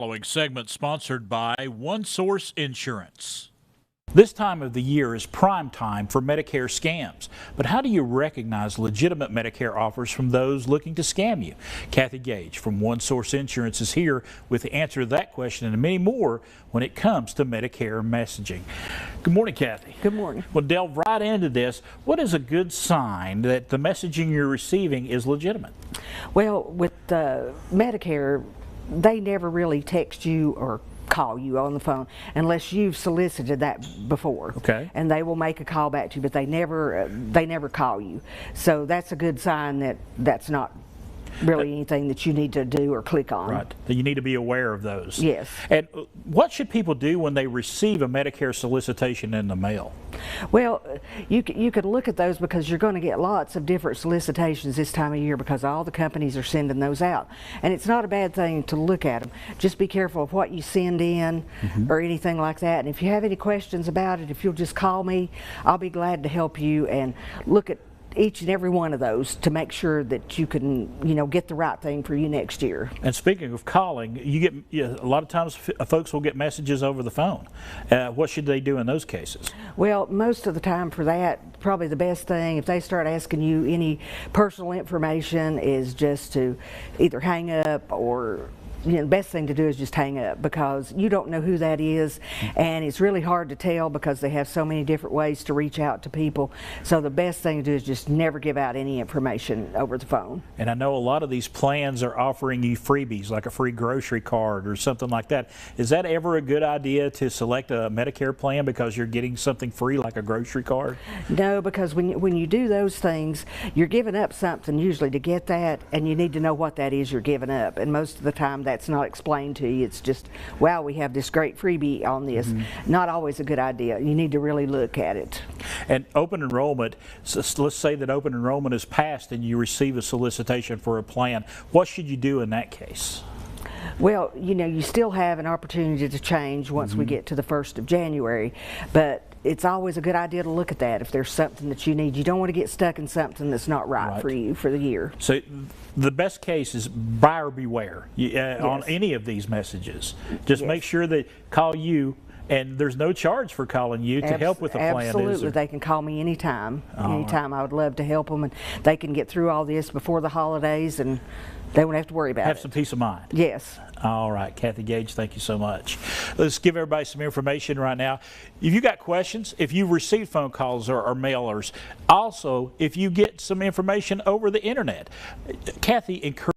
Following segment sponsored by One Source Insurance. This time of the year is prime time for Medicare scams. But how do you recognize legitimate Medicare offers from those looking to scam you? Kathy Gage from One Source Insurance is here with the answer to that question and many more when it comes to Medicare messaging. Good morning, Kathy. Good morning. We'll delve right into this. What is a good sign that the messaging you're receiving is legitimate? Well, with Medicare, they never really text you or call you on the phone unless you've solicited that before. Okay. And they will make a call back to you, but they never call you. So that's a good sign that that's not really anything that you need to do or click on. Right. You need to be aware of those. Yes. And what should people do when they receive a Medicare solicitation in the mail? Well, you could look at those because you're going to get lots of different solicitations this time of year because all the companies are sending those out. And it's not a bad thing to look at them. Just be careful of what you send in or anything like that. And if you have any questions about it, if you'll just call me, I'll be glad to help you and look at each and every one of those to make sure that you can, get the right thing for you next year. And speaking of calling, a lot of times folks will get messages over the phone. What should they do in those cases? Well, most of the time for that, probably the best thing, if they start asking you any personal information, is just to either hang up or the best thing to do is just hang up because you don't know who that is, and it's really hard to tell because they have so many different ways to reach out to people. So the best thing to do is just never give out any information over the phone. And I know a lot of these plans are offering you freebies like a free grocery card or something like that. Is that ever a good idea to select a Medicare plan because you're getting something free like a grocery card? No, because when you do those things, you're giving up something usually to get that, and you need to know what that is you're giving up. And most of the time that's not explained to you. It's just, wow, we have this great freebie on this. Not always a good idea. You need to really look at it. And open enrollment, so let's say that open enrollment is passed and you receive a solicitation for a plan. What should you do in that case? Well, you still have an opportunity to change once we get to the 1st of January, but it's always a good idea to look at that if there's something that you need. You don't want to get stuck in something that's not right for you for the year. So the best case is buyer beware Yes. on any of these messages. Just make sure they call you, and there's no charge for calling you to help with the plan. Absolutely. They can call me anytime. Anytime. I would love to help them, and they can get through all this before the holidays, and they won't have to worry about it. Have some peace of mind. Yes. All right, Kathy Gage, thank you so much. Let's give everybody some information right now. If you got questions, if you received phone calls or mailers, also if you get some information over the internet, Kathy encourages